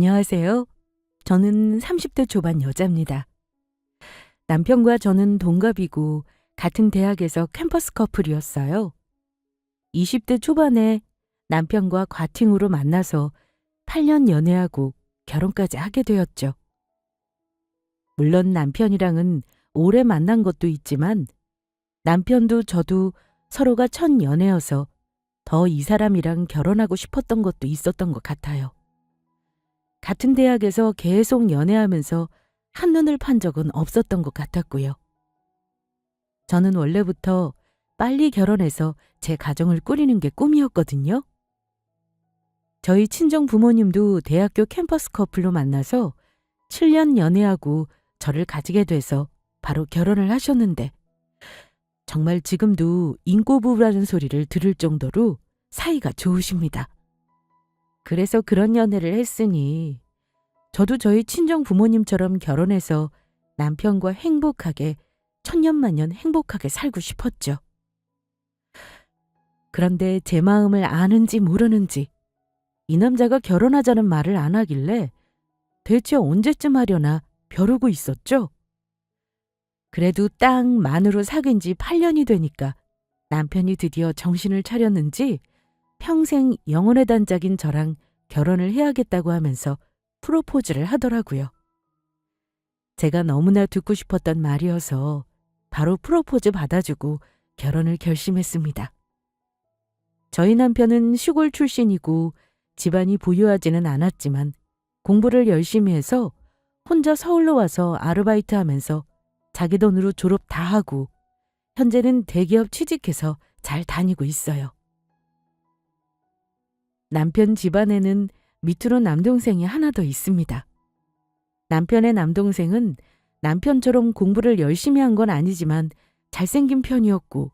안녕하세요. 저는 30대 초반 여자입니다. 남편과 저는 동갑이고 같은 대학에서 캠퍼스 커플이었어요. 20대 초반에 남편과 과팅으로 만나서 8년 연애하고 결혼까지 하게 되었죠. 물론 남편이랑은 오래 만난 것도 있지만 남편도 저도 서로가 첫 연애여서 더 이 사람이랑 결혼하고 싶었던 것도 있었던 것 같아요. 같은 대학에서 계속 연애하면서 한눈을 판 적은 없었던 것 같았고요. 저는 원래부터 빨리 결혼해서 제 가정을 꾸리는 게 꿈이었거든요. 저희 친정 부모님도 대학교 캠퍼스 커플로 만나서 7년 연애하고 저를 가지게 돼서 바로 결혼을 하셨는데 정말 지금도 인꼬부부라는 소리를 들을 정도로 사이가 좋으십니다. 그래서 그런 연애를 했으니 저도 저희 친정 부모님처럼 결혼해서 남편과 행복하게 천년만년 행복하게 살고 싶었죠. 그런데 제 마음을 아는지 모르는지 이 남자가 결혼하자는 말을 안 하길래 대체 언제쯤 하려나 벼르고 있었죠. 그래도 딱 만으로 사귄 지 8년이 되니까 남편이 드디어 정신을 차렸는지 평생 영혼의 단짝인 저랑 결혼을 해야겠다고 하면서 프로포즈를 하더라고요. 제가 너무나 듣고 싶었던 말이어서 바로 프로포즈 받아주고 결혼을 결심했습니다. 저희 남편은 시골 출신이고 집안이 부유하지는 않았지만 공부를 열심히 해서 혼자 서울로 와서 아르바이트 하면서 자기 돈으로 졸업 다 하고 현재는 대기업 취직해서 잘 다니고 있어요. 남편 집안에는 밑으로 남동생이 하나 더 있습니다. 남편의 남동생은 남편처럼 공부를 열심히 한 건 아니지만 잘생긴 편이었고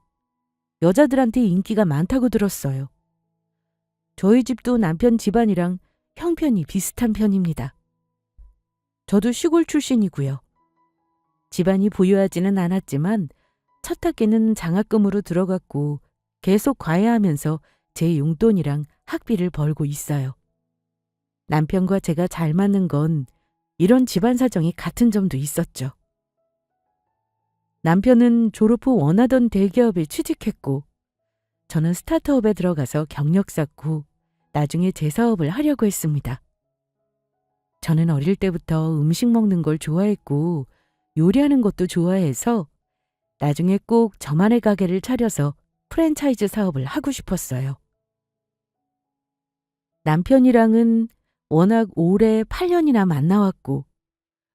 여자들한테 인기가 많다고 들었어요. 저희 집도 남편 집안이랑 형편이 비슷한 편입니다. 저도 시골 출신이고요. 집안이 부유하지는 않았지만 첫 학기는 장학금으로 들어갔고 계속 과외하면서 제 용돈이랑 학비를 벌고 있어요. 남편과 제가 잘 맞는 건 이런 집안 사정이 같은 점도 있었죠. 남편은 졸업 후 원하던 대기업에 취직했고 저는 스타트업에 들어가서 경력 쌓고 나중에 제 사업을 하려고 했습니다. 저는 어릴 때부터 음식 먹는 걸 좋아했고 요리하는 것도 좋아해서 나중에 꼭 저만의 가게를 차려서 프랜차이즈 사업을 하고 싶었어요. 남편이랑은 워낙 오래 8년이나 만나왔고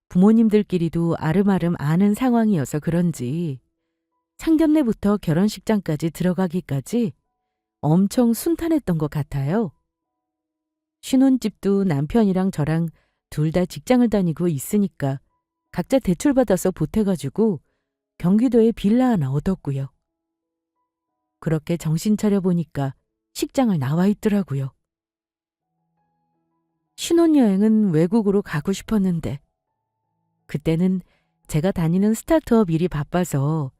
부모님들끼리도 아름아름 아는 상황이어서 그런지 상견례부터 결혼식장까지 들어가기까지 엄청 순탄했던 것 같아요. 신혼집도 남편이랑 저랑 둘 다 직장을 다니고 있으니까 각자 대출받아서 보태가지고 경기도에 빌라 하나 얻었고요. 그렇게 정신 차려보니까 식장을 나와 있더라고요. 신혼여행은 외국으로 가고 싶었는데 그때는 제가 다니는 스타트업 일이 바빠서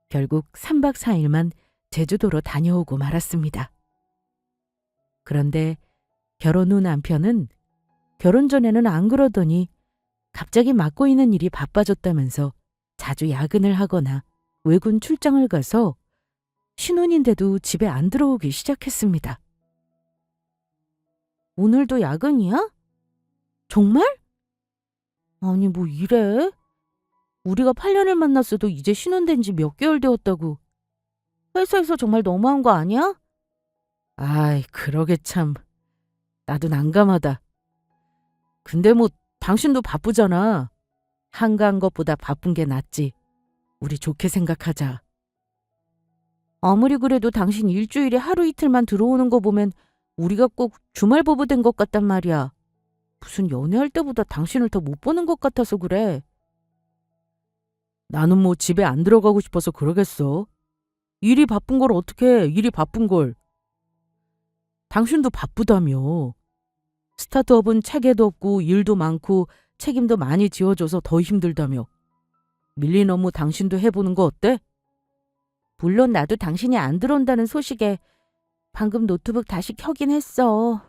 결국 3박 4일만 제주도로 다녀오고 말았습니다. 그런데 결혼 후 남편은 결혼 전에는 안 그러더니 갑자기 맡고 있는 일이 바빠졌다면서 자주 야근을 하거나 외군 출장을 가서 신혼인데도 집에 안 들어오기 시작했습니다. 오늘도 야근이야? 정말? 아니 뭐 이래? 우리가 8년을 만났어도 이제 신혼된 지 몇 개월 되었다고. 회사에서 정말 너무한 거 아니야? 아이 그러게 참. 나도 난감하다. 근데 뭐 당신도 바쁘잖아. 한가한 것보다 바쁜 게 낫지. 우리 좋게 생각하자. 아무리 그래도 당신 일주일에 하루 이틀만 들어오는 거 보면 우리가 꼭 주말 부부 된 것 같단 말이야. 무슨 연애할 때보다 당신을 더 못 보는 것 같아서 그래. 나는 뭐 집에 안 들어가고 싶어서 그러겠어. 일이 바쁜 걸 어떻게 해, 일이 바쁜 걸. 당신도 바쁘다며. 스타트업은 체계도 없고 일도 많고 책임도 많이 지어줘서 더 힘들다며. 밀린 업무 당신도 해보는 거 어때? 물론 나도 당신이 안 들어온다는 소식에 방금 노트북 다시 켜긴 했어.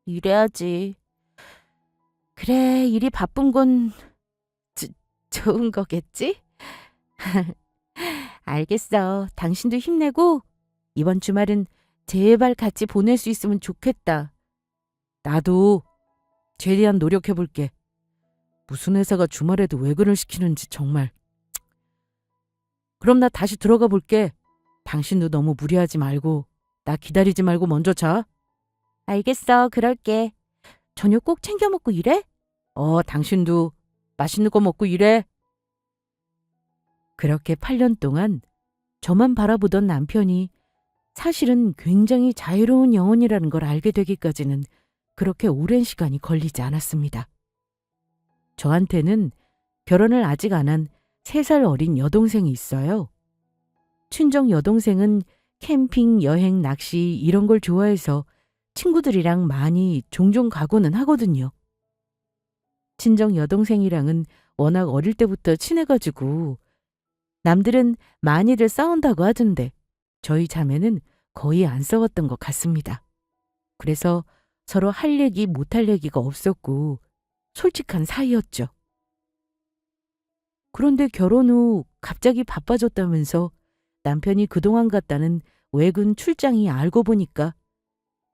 이래야지. 그래, 일이 바쁜 건 좋은 거겠지? 알겠어. 당신도 힘내고 이번 주말은 제발 같이 보낼 수 있으면 좋겠다. 나도 최대한 노력해볼게. 무슨 회사가 주말에도 외근을 시키는지 정말. 그럼 나 다시 들어가 볼게. 당신도 너무 무리하지 말고 나 기다리지 말고 먼저 자. 알겠어. 그럴게. 저녁 꼭 챙겨 먹고 일해? 당신도 맛있는 거 먹고 일해. 그렇게 8년 동안 저만 바라보던 남편이 사실은 굉장히 자유로운 영혼이라는 걸 알게 되기까지는 그렇게 오랜 시간이 걸리지 않았습니다. 저한테는 결혼을 아직 안 한 3살 어린 여동생이 있어요. 친정 여동생은 캠핑, 여행, 낚시 이런 걸 좋아해서 친구들이랑 많이 종종 가고는 하거든요. 친정 여동생이랑은 워낙 어릴 때부터 친해가지고 남들은 많이들 싸운다고 하던데 저희 자매는 거의 안 싸웠던 것 같습니다. 그래서 서로 할 얘기 못할 얘기가 없었고 솔직한 사이였죠. 그런데 결혼 후 갑자기 바빠졌다면서 남편이 그동안 갔다는 외근 출장이 알고 보니까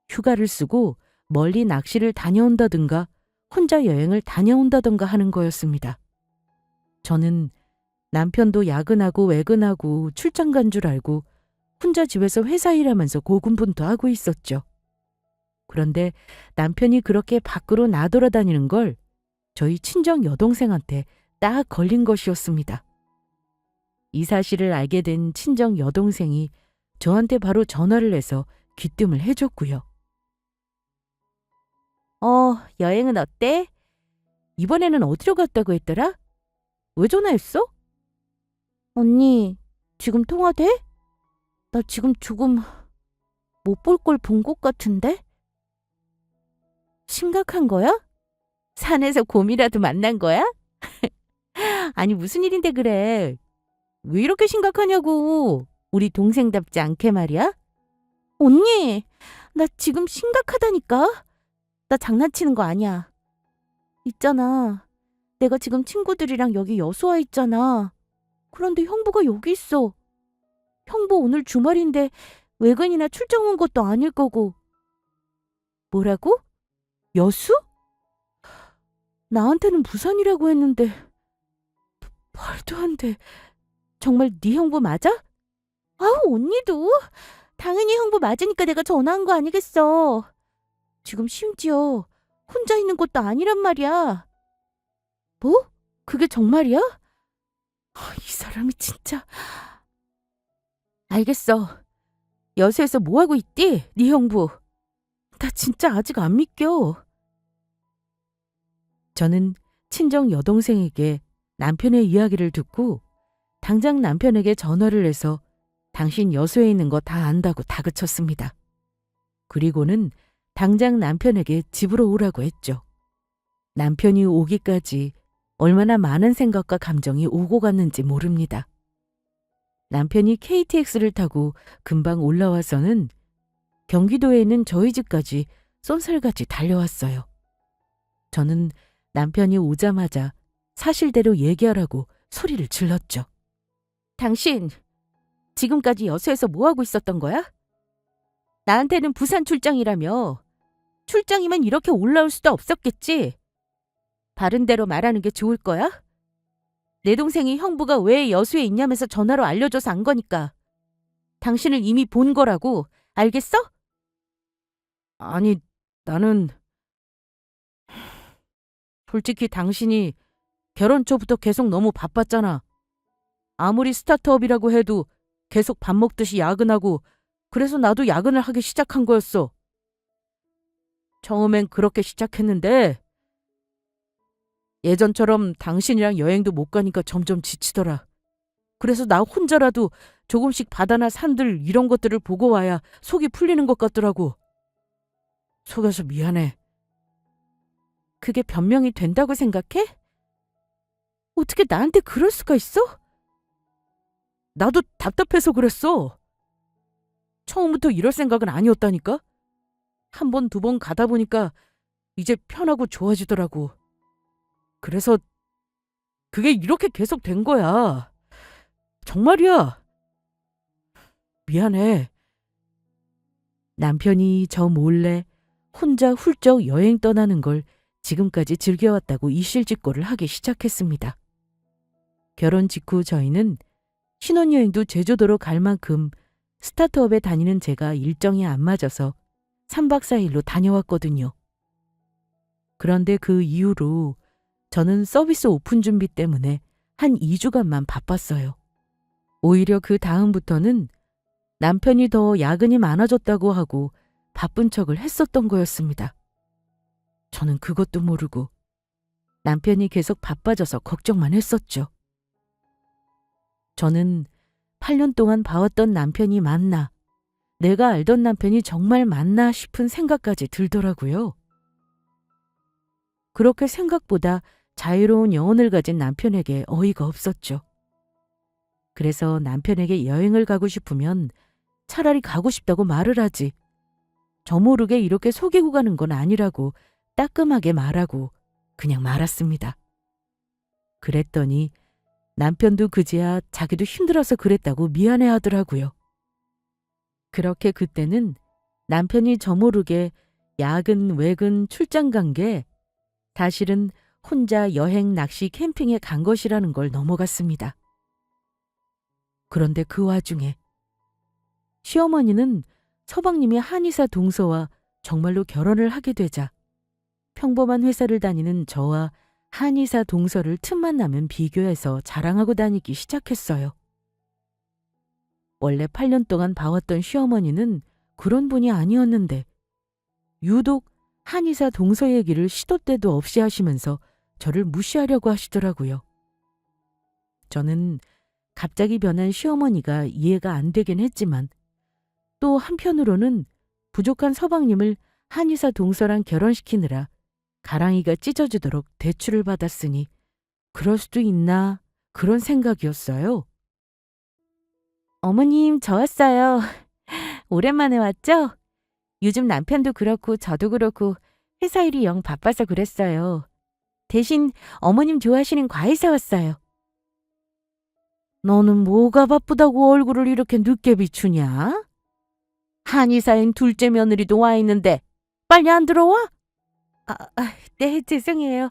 휴가를 쓰고 멀리 낚시를 다녀온다든가 혼자 여행을 다녀온다든가 하는 거였습니다. 저는 남편도 야근하고 외근하고 출장 간 줄 알고 혼자 집에서 회사 일하면서 고군분투하고 있었죠. 그런데 남편이 그렇게 밖으로 나돌아다니는 걸 저희 친정 여동생한테 딱 걸린 것이었습니다. 이 사실을 알게 된 친정 여동생이 저한테 바로 전화를 해서 귀뜸을 해줬고요. 여행은 어때? 이번에는 어디로 갔다고 했더라? 왜 전화했어? 언니, 지금 통화돼? 나 지금 조금 못 볼 걸 본 것 같은데? 심각한 거야? 산에서 곰이라도 만난 거야? 아니, 무슨 일인데 그래? 왜 이렇게 심각하냐고. 우리 동생답지 않게 말이야? 언니, 나 지금 심각하다니까? 나 장난치는 거 아니야. 있잖아. 내가 지금 친구들이랑 여기 여수와 있잖아. 그런데 형부가 여기 있어. 형부 오늘 주말인데 외근이나 출장 온 것도 아닐 거고. 뭐라고? 여수? 나한테는 부산이라고 했는데 말도 안 돼. 정말 네 형부 맞아? 아우, 언니도. 당연히 형부 맞으니까 내가 전화한 거 아니겠어. 지금 심지어 혼자 있는 것도 아니란 말이야. 뭐? 그게 정말이야? 이 사람이 진짜. 알겠어. 여수에서 뭐하고 있디? 네 형부. 나 진짜 아직 안 믿겨. 저는 친정 여동생에게 남편의 이야기를 듣고 당장 남편에게 전화를 해서 당신 여수에 있는 거 다 안다고 다그쳤습니다. 그리고는 당장 남편에게 집으로 오라고 했죠. 남편이 오기까지 얼마나 많은 생각과 감정이 오고 갔는지 모릅니다. 남편이 KTX를 타고 금방 올라와서는 경기도에 있는 저희 집까지 쏜살같이 달려왔어요. 저는 남편이 오자마자 사실대로 얘기하라고 소리를 질렀죠. 당신, 지금까지 여수에서 뭐하고 있었던 거야? 나한테는 부산 출장이라며. 출장이면 이렇게 올라올 수도 없었겠지. 바른 대로 말하는 게 좋을 거야? 내 동생이 형부가 왜 여수에 있냐면서 전화로 알려줘서 안 거니까. 당신을 이미 본 거라고. 알겠어? 아니, 나는 솔직히 당신이 결혼 초부터 계속 너무 바빴잖아. 아무리 스타트업이라고 해도 계속 밥 먹듯이 야근하고 그래서 나도 야근을 하기 시작한 거였어. 처음엔 그렇게 시작했는데 예전처럼 당신이랑 여행도 못 가니까 점점 지치더라. 그래서 나 혼자라도 조금씩 바다나 산들 이런 것들을 보고 와야 속이 풀리는 것 같더라고. 속여서 미안해. 그게 변명이 된다고 생각해? 어떻게 나한테 그럴 수가 있어? 나도 답답해서 그랬어. 처음부터 이럴 생각은 아니었다니까? 한 번, 두 번 가다 보니까 이제 편하고 좋아지더라고. 그래서 그게 이렇게 계속 된 거야. 정말이야. 미안해. 남편이 저 몰래 혼자 훌쩍 여행 떠나는 걸 지금까지 즐겨왔다고 이실직고를 하기 시작했습니다. 결혼 직후 저희는 신혼여행도 제주도로 갈 만큼 스타트업에 다니는 제가 일정이 안 맞아서 3박 4일로 다녀왔거든요. 그런데 그 이후로 저는 서비스 오픈 준비 때문에 한 2주간만 바빴어요. 오히려 그 다음부터는 남편이 더 야근이 많아졌다고 하고 바쁜 척을 했었던 거였습니다. 저는 그것도 모르고 남편이 계속 바빠져서 걱정만 했었죠. 저는 8년 동안 봐왔던 남편이 맞나, 내가 알던 남편이 정말 맞나 싶은 생각까지 들더라고요. 그렇게 생각보다 자유로운 영혼을 가진 남편에게 어이가 없었죠. 그래서 남편에게 여행을 가고 싶으면 차라리 가고 싶다고 말을 하지, 저 모르게 이렇게 속이고 가는 건 아니라고 따끔하게 말하고 그냥 말았습니다. 그랬더니 남편도 그제야 자기도 힘들어서 그랬다고 미안해 하더라고요. 그렇게 그때는 남편이 저 모르게 야근, 외근, 출장 간 게 사실은 혼자 여행, 낚시, 캠핑에 간 것이라는 걸 넘어갔습니다. 그런데 그 와중에 시어머니는 서방님이 한의사 동서와 정말로 결혼을 하게 되자 평범한 회사를 다니는 저와 한의사 동서를 틈만 나면 비교해서 자랑하고 다니기 시작했어요. 원래 8년 동안 봐왔던 시어머니는 그런 분이 아니었는데 유독 한의사 동서 얘기를 시도 때도 없이 하시면서 저를 무시하려고 하시더라고요. 저는 갑자기 변한 시어머니가 이해가 안 되긴 했지만 또 한편으로는 부족한 서방님을 한의사 동서랑 결혼시키느라 가랑이가 찢어지도록 대출을 받았으니 그럴 수도 있나 그런 생각이었어요. 어머님, 저 왔어요. 오랜만에 왔죠? 요즘 남편도 그렇고 저도 그렇고 회사 일이 영 바빠서 그랬어요. 대신 어머님 좋아하시는 과일 사왔어요. 너는 뭐가 바쁘다고 얼굴을 이렇게 늦게 비추냐? 한의사인 둘째 며느리도 와 있는데 빨리 안 들어와? 네, 죄송해요.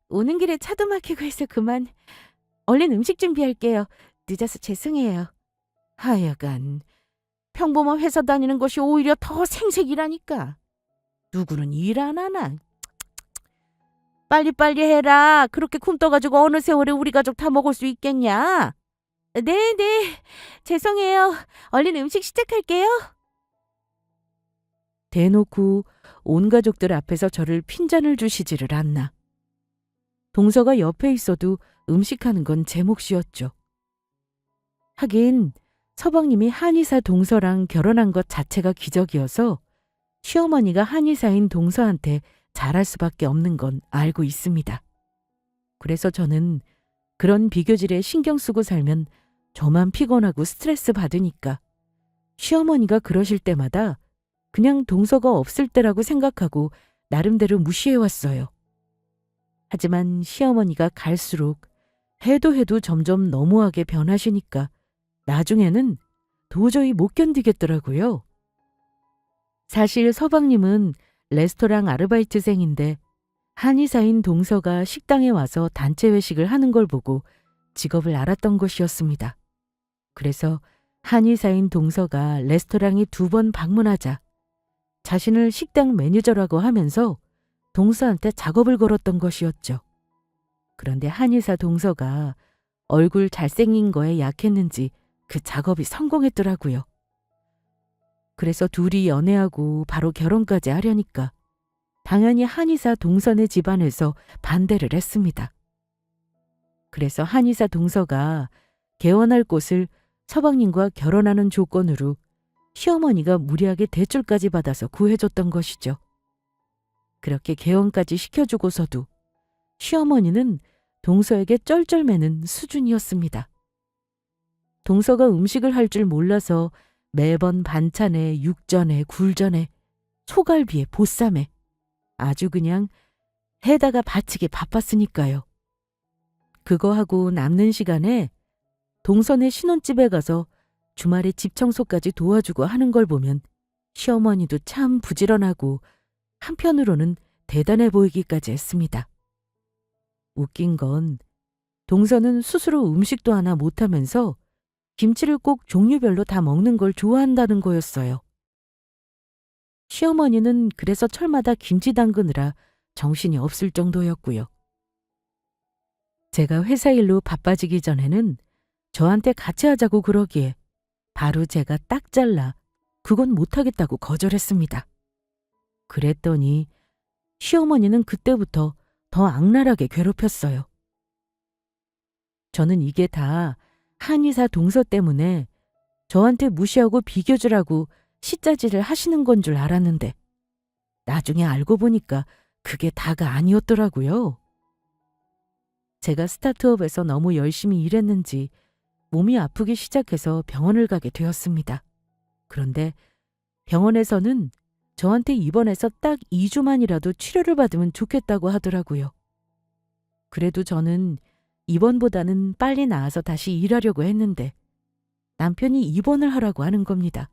오는 길에 차도 막히고 해서 그만. 얼른 음식 준비할게요. 늦어서 죄송해요. 하여간 평범한 회사 다니는 것이 오히려 더 생색이라니까. 누구는 일 안 하나. 빨리빨리 해라. 그렇게 굶떠가지고 어느 세월에 우리 가족 다 먹을 수 있겠냐? 네. 죄송해요. 얼른 음식 시작할게요. 대놓고 온 가족들 앞에서 저를 핀잔을 주시지를 않나. 동서가 옆에 있어도 음식하는 건 제 몫이었죠. 하긴 서방님이 한의사 동서랑 결혼한 것 자체가 기적이어서 시어머니가 한의사인 동서한테 잘할 수밖에 없는 건 알고 있습니다. 그래서 저는 그런 비교질에 신경 쓰고 살면 저만 피곤하고 스트레스 받으니까 시어머니가 그러실 때마다 그냥 동서가 없을 때라고 생각하고 나름대로 무시해왔어요. 하지만 시어머니가 갈수록 해도 점점 너무하게 변하시니까 나중에는 도저히 못 견디겠더라고요. 사실 서방님은 레스토랑 아르바이트생인데 한의사인 동서가 식당에 와서 단체 회식을 하는 걸 보고 직업을 알았던 것이었습니다. 그래서 한의사인 동서가 레스토랑에 2번 방문하자 자신을 식당 매니저라고 하면서 동서한테 작업을 걸었던 것이었죠. 그런데 한의사 동서가 얼굴 잘생긴 거에 약했는지 그 작업이 성공했더라고요. 그래서 둘이 연애하고 바로 결혼까지 하려니까 당연히 한의사 동서네 집안에서 반대를 했습니다. 그래서 한의사 동서가 개원할 곳을 서방님과 결혼하는 조건으로 시어머니가 무리하게 대출까지 받아서 구해줬던 것이죠. 그렇게 개원까지 시켜주고서도 시어머니는 동서에게 쩔쩔매는 수준이었습니다. 동서가 음식을 할 줄 몰라서 매번 반찬에 육전에 굴전에 소갈비에 보쌈에 아주 그냥 해다가 바치게 바빴으니까요. 그거 하고 남는 시간에 동선의 신혼집에 가서 주말에 집 청소까지 도와주고 하는 걸 보면 시어머니도 참 부지런하고 한편으로는 대단해 보이기까지 했습니다. 웃긴 건 동서는 스스로 음식도 하나 못하면서 김치를 꼭 종류별로 다 먹는 걸 좋아한다는 거였어요. 시어머니는 그래서 철마다 김치 담그느라 정신이 없을 정도였고요. 제가 회사 일로 바빠지기 전에는 저한테 같이 하자고 그러기에 바로 제가 딱 잘라 그건 못하겠다고 거절했습니다. 그랬더니 시어머니는 그때부터 더 악랄하게 괴롭혔어요. 저는 이게 다 한의사 동서 때문에 저한테 무시하고 비교주라고 시짜지를 하시는 건 줄 알았는데 나중에 알고 보니까 그게 다가 아니었더라고요. 제가 스타트업에서 너무 열심히 일했는지 몸이 아프기 시작해서 병원을 가게 되었습니다. 그런데 병원에서는 저한테 입원해서 딱 2주만이라도 치료를 받으면 좋겠다고 하더라고요. 그래도 저는 입원보다는 빨리 나아서 다시 일하려고 했는데 남편이 입원을 하라고 하는 겁니다.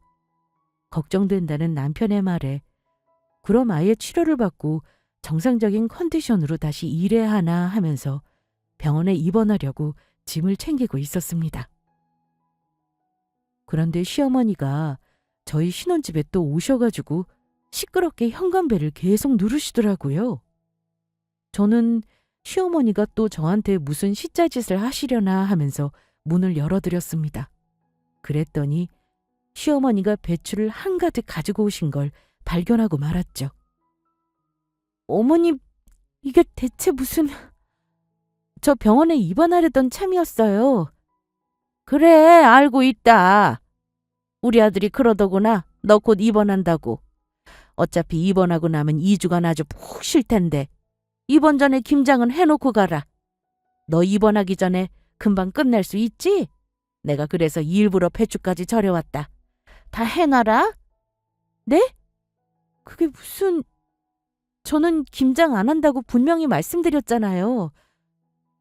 걱정된다는 남편의 말에 그럼 아예 치료를 받고 정상적인 컨디션으로 다시 일해야 하나 하면서 병원에 입원하려고 짐을 챙기고 있었습니다. 그런데 시어머니가 저희 신혼집에 또 오셔가지고 시끄럽게 현관벨을 계속 누르시더라고요. 저는 시어머니가 또 저한테 무슨 시짜짓을 하시려나 하면서 문을 열어드렸습니다. 그랬더니 시어머니가 배추를 한가득 가지고 오신 걸 발견하고 말았죠. 어머님, 이게 대체 무슨... 저 병원에 입원하려던 참이었어요. 그래, 알고 있다. 우리 아들이 그러더구나. 너 곧 입원한다고. 어차피 입원하고 나면 2주간 아주 푹 쉴 텐데 입원 전에 김장은 해놓고 가라. 너 입원하기 전에 금방 끝낼 수 있지? 내가 그래서 일부러 배추까지 절여왔다. 다 해놔라. 네? 그게 무슨... 저는 김장 안 한다고 분명히 말씀드렸잖아요.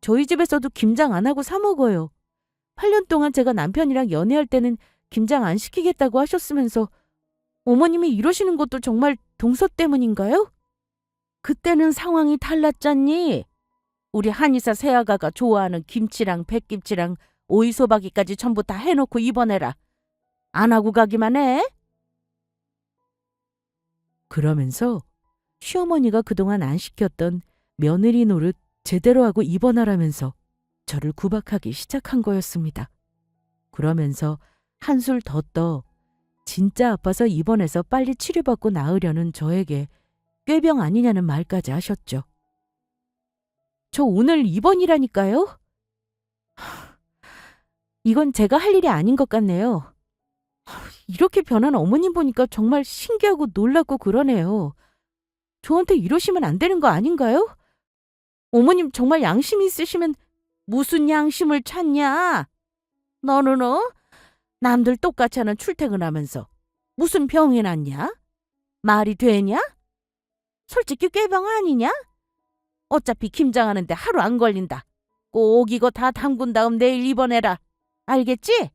저희 집에서도 김장 안 하고 사 먹어요. 8년 동안 제가 남편이랑 연애할 때는 김장 안 시키겠다고 하셨으면서 어머님이 이러시는 것도 정말 동서 때문인가요? 그때는 상황이 달랐잖니. 우리 한의사 새아가가 좋아하는 김치랑 백김치랑 오이소박이까지 전부 다 해놓고 입원해라. 안 하고 가기만 해. 그러면서 시어머니가 그동안 안 시켰던 며느리 노릇 제대로 하고 입원하라면서 저를 구박하기 시작한 거였습니다. 그러면서 한술 더 떠 진짜 아파서 입원해서 빨리 치료받고 나으려는 저에게 꾀병 아니냐는 말까지 하셨죠. 저 오늘 입원이라니까요? 이건 제가 할 일이 아닌 것 같네요. 이렇게 변한 어머님 보니까 정말 신기하고 놀랍고 그러네요. 저한테 이러시면 안 되는 거 아닌가요? 어머님 정말 양심이 있으시면 무슨 양심을 찾냐? 너는 남들 똑같이 하는 출퇴근하면서 무슨 병이 났냐? 말이 되냐? 솔직히 꾀병 아니냐? 어차피 김장하는데 하루 안 걸린다. 꼭 이거 다 담근 다음 내일 입원해라. 알겠지?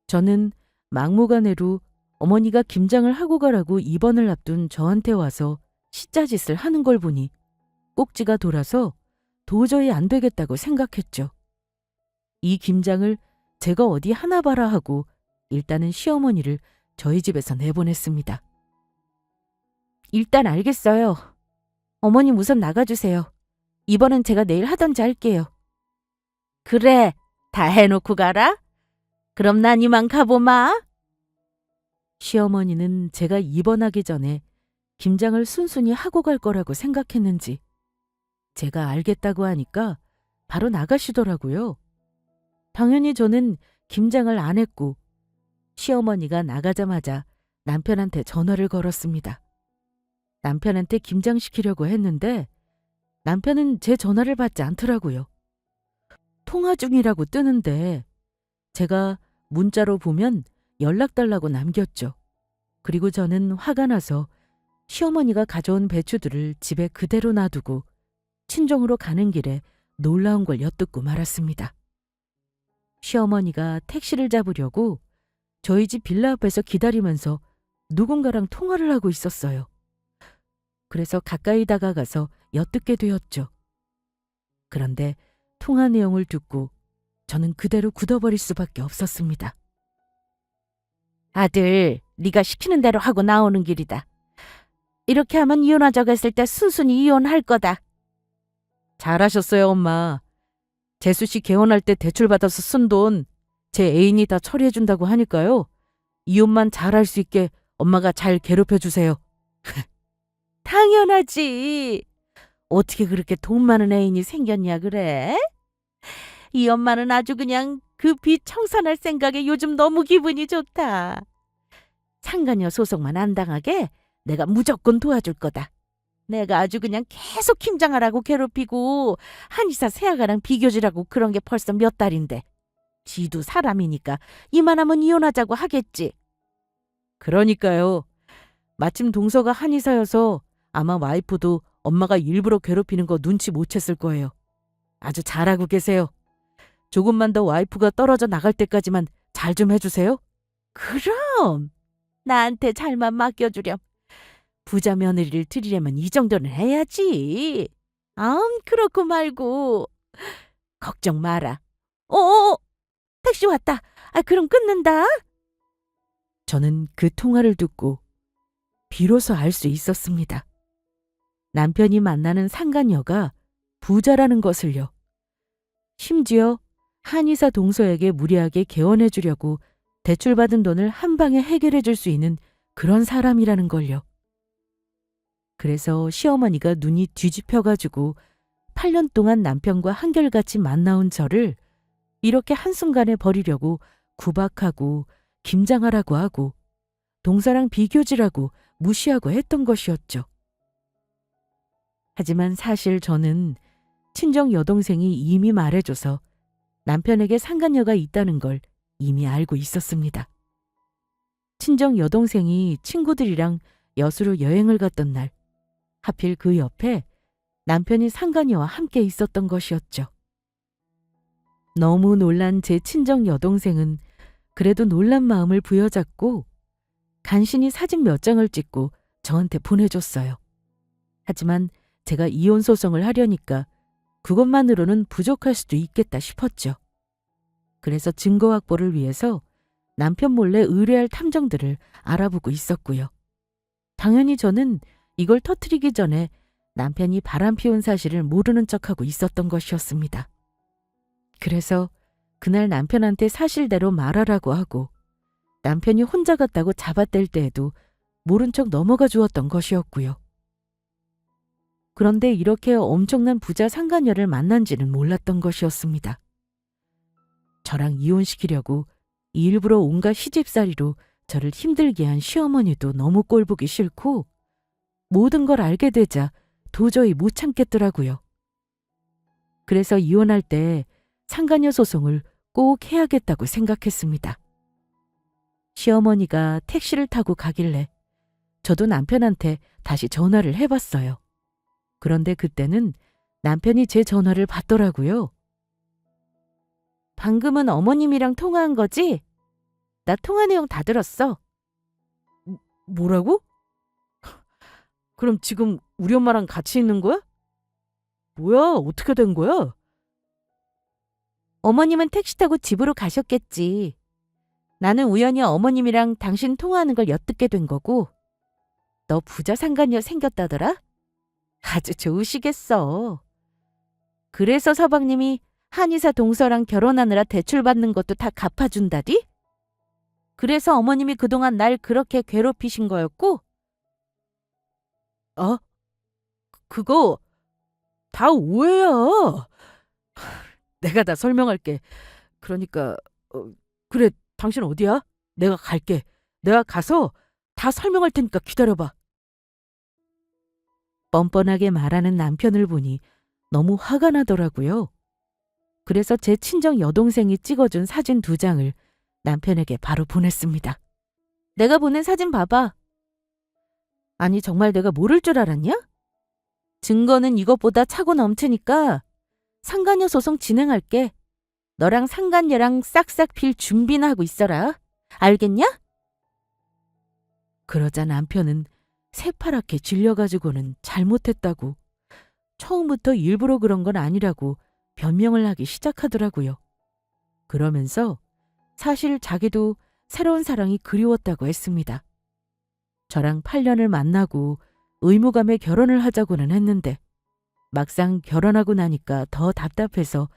저는 막무가내로 어머니가 김장을 하고 가라고 입원을 앞둔 저한테 와서 시짜짓을 하는 걸 보니 꼭지가 돌아서 도저히 안 되겠다고 생각했죠. 이 김장을 제가 어디 하나 봐라 하고 일단은 시어머니를 저희 집에서 내보냈습니다. 일단 알겠어요. 어머님 우선 나가주세요. 이번엔 제가 내일 하던지 할게요. 그래, 다 해놓고 가라. 그럼 난 이만 가보마. 시어머니는 제가 입원하기 전에 김장을 순순히 하고 갈 거라고 생각했는지 제가 알겠다고 하니까 바로 나가시더라고요. 당연히 저는 김장을 안 했고 시어머니가 나가자마자 남편한테 전화를 걸었습니다. 남편한테 김장시키려고 했는데 남편은 제 전화를 받지 않더라고요. 통화 중이라고 뜨는데 제가 문자로 보면 연락 달라고 남겼죠. 그리고 저는 화가 나서 시어머니가 가져온 배추들을 집에 그대로 놔두고 친정으로 가는 길에 놀라운 걸 엿듣고 말았습니다. 시어머니가 택시를 잡으려고 저희 집 빌라 앞에서 기다리면서 누군가랑 통화를 하고 있었어요. 그래서 가까이 다가가서 엿듣게 되었죠. 그런데 통화 내용을 듣고 저는 그대로 굳어버릴 수밖에 없었습니다. 아들, 네가 시키는 대로 하고 나오는 길이다. 이렇게 하면 이혼하자고 했을 때 순순히 이혼할 거다. 잘하셨어요, 엄마. 재수 씨 개혼할 때 대출받아서 쓴 돈 제 애인이 다 처리해준다고 하니까요. 이혼만 잘할 수 있게 엄마가 잘 괴롭혀주세요. 당연하지. 어떻게 그렇게 돈 많은 애인이 생겼냐 그래? 이 엄마는 아주 그냥 그 빚 청산할 생각에 요즘 너무 기분이 좋다. 상간녀 소송만 안 당하게 내가 무조건 도와줄 거다. 내가 아주 그냥 계속 김장하라고 괴롭히고 한의사 세아가랑 비교질하고 그런 게 벌써 몇 달인데 지도 사람이니까 이만하면 이혼하자고 하겠지. 그러니까요. 마침 동서가 한의사여서 아마 와이프도 엄마가 일부러 괴롭히는 거 눈치 못 챘을 거예요. 아주 잘하고 계세요. 조금만 더 와이프가 떨어져 나갈 때까지만 잘 좀 해주세요. 그럼 나한테 잘만 맡겨주렴. 부자 며느리를 드리려면 이 정도는 해야지. 그렇고 말고. 걱정 마라. 어어, 택시 왔다. 그럼 끊는다. 저는 그 통화를 듣고 비로소 알 수 있었습니다. 남편이 만나는 상간녀가 부자라는 것을요. 심지어 한의사 동서에게 무리하게 개원해 주려고 대출받은 돈을 한 방에 해결해 줄 수 있는 그런 사람이라는 걸요. 그래서 시어머니가 눈이 뒤집혀가지고 8년 동안 남편과 한결같이 만나온 저를 이렇게 한순간에 버리려고 구박하고 김장하라고 하고 동서랑 비교질하고 무시하고 했던 것이었죠. 하지만 사실 저는 친정 여동생이 이미 말해줘서 남편에게 상간녀가 있다는 걸 이미 알고 있었습니다. 친정 여동생이 친구들이랑 여수로 여행을 갔던 날 하필 그 옆에 남편이 상간녀와 함께 있었던 것이었죠. 너무 놀란 제 친정 여동생은 그래도 놀란 마음을 부여잡고 간신히 사진 몇 장을 찍고 저한테 보내줬어요. 하지만 제가 이혼 소송을 하려니까 그것만으로는 부족할 수도 있겠다 싶었죠. 그래서 증거 확보를 위해서 남편 몰래 의뢰할 탐정들을 알아보고 있었고요. 당연히 저는 이걸 터뜨리기 전에 남편이 바람 피운 사실을 모르는 척하고 있었던 것이었습니다. 그래서 그날 남편한테 사실대로 말하라고 하고 남편이 혼자 갔다고 잡아댈 때에도 모른 척 넘어가 주었던 것이었고요. 그런데 이렇게 엄청난 부자 상간녀를 만난지는 몰랐던 것이었습니다. 저랑 이혼시키려고 일부러 온갖 시집살이로 저를 힘들게 한 시어머니도 너무 꼴보기 싫고 모든 걸 알게 되자 도저히 못 참겠더라고요. 그래서 이혼할 때 상간녀 소송을 꼭 해야겠다고 생각했습니다. 시어머니가 택시를 타고 가길래 저도 남편한테 다시 전화를 해봤어요. 그런데 그때는 남편이 제 전화를 받더라고요. 방금은 어머님이랑 통화한 거지? 나 통화 내용 다 들었어. 뭐라고? 그럼 지금 우리 엄마랑 같이 있는 거야? 뭐야, 어떻게 된 거야? 어머님은 택시 타고 집으로 가셨겠지. 나는 우연히 어머님이랑 당신 통화하는 걸 엿듣게 된 거고. 너 부자 상간녀 생겼다더라? 아주 좋으시겠어. 그래서 서방님이 한의사 동서랑 결혼하느라 대출받는 것도 다 갚아준다디? 그래서 어머님이 그동안 날 그렇게 괴롭히신 거였고? 그거 다 오해야. 내가 다 설명할게. 그러니까 그래, 당신 어디야? 내가 갈게. 내가 가서 다 설명할 테니까 기다려봐. 뻔뻔하게 말하는 남편을 보니 너무 화가 나더라고요. 그래서 제 친정 여동생이 찍어준 사진 2장을 남편에게 바로 보냈습니다. 내가 보낸 사진 봐봐. 아니, 정말 내가 모를 줄 알았냐? 증거는 이것보다 차고 넘치니까 상간녀 소송 진행할게. 너랑 상간녀랑 싹싹 빌 준비나 하고 있어라. 알겠냐? 그러자 남편은 새파랗게 질려가지고는 잘못했다고, 처음부터 일부러 그런 건 아니라고 변명을 하기 시작하더라고요. 그러면서 사실 자기도 새로운 사랑이 그리웠다고 했습니다. 저랑 8년을 만나고 의무감에 결혼을 하자고는 했는데 막상 결혼하고 나니까 더 답답해서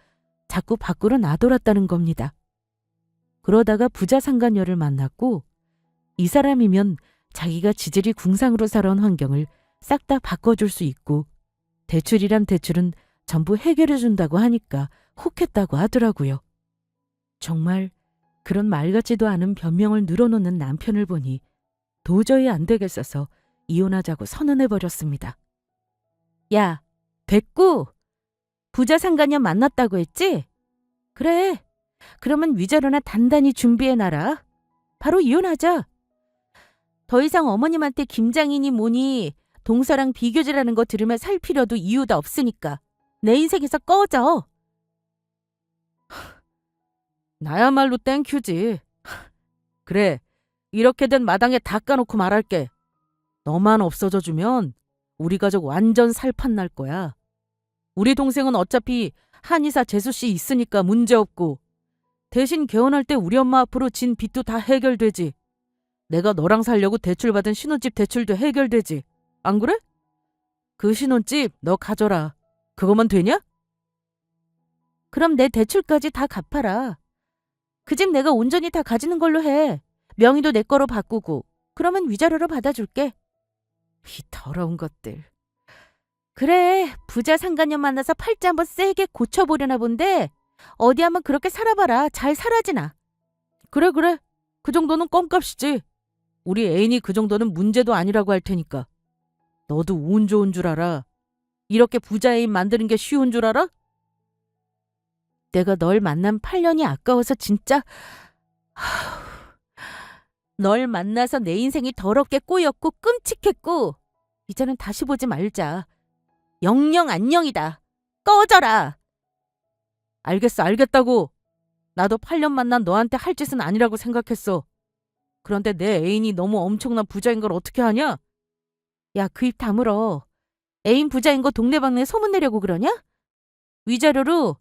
자꾸 밖으로 나돌았다는 겁니다. 그러다가 부자 상간녀를 만났고 이 사람이면 자기가 지질이 궁상으로 살아온 환경을 싹 다 바꿔줄 수 있고 대출이란 대출은 전부 해결해준다고 하니까 혹했다고 하더라고요. 정말 그런 말 같지도 않은 변명을 늘어놓는 남편을 보니 도저히 안 되겠어서 이혼하자고 선언해버렸습니다. 야, 됐고! 부자 상간녀 만났다고 했지? 그래. 그러면 위자료나 단단히 준비해놔라. 바로 이혼하자. 더 이상 어머님한테 김장인이 뭐니 동서랑 비교질하는 거 들으며 살 필요도 이유도 없으니까 내 인생에서 꺼져. 나야말로 땡큐지. 그래, 이렇게 된 마당에 다 까놓고 말할게. 너만 없어져주면 우리 가족 완전 살판 날 거야. 우리 동생은 어차피 한의사 재수씨 있으니까 문제없고 대신 개혼할 때 우리 엄마 앞으로 진 빚도 다 해결되지. 내가 너랑 살려고 대출받은 신혼집 대출도 해결되지. 안 그래? 그 신혼집 너 가져라. 그거만 되냐? 그럼 내 대출까지 다 갚아라. 그 집 내가 온전히 다 가지는 걸로 해. 명의도 내 거로 바꾸고. 그러면 위자료로 받아줄게. 이 더러운 것들. 그래, 부자 상간녀 만나서 팔자 한번 세게 고쳐보려나 본데 어디 한번 그렇게 살아봐라. 잘 살아지나. 그래. 그 정도는 껌값이지. 우리 애인이 그 정도는 문제도 아니라고 할 테니까. 너도 운 좋은 줄 알아. 이렇게 부자 애인 만드는 게 쉬운 줄 알아? 내가 널 만난 8년이 아까워서 진짜... 널 만나서 내 인생이 더럽게 꼬였고 끔찍했고 이제는 다시 보지 말자. 영영 안녕이다. 꺼져라. 알겠어, 알겠다고. 나도 8년 만난 너한테 할 짓은 아니라고 생각했어. 그런데 내 애인이 너무 엄청난 부자인 걸 어떻게 하냐? 야, 그 입 다물어. 애인 부자인 거 동네방네 소문내려고 그러냐? 위자료로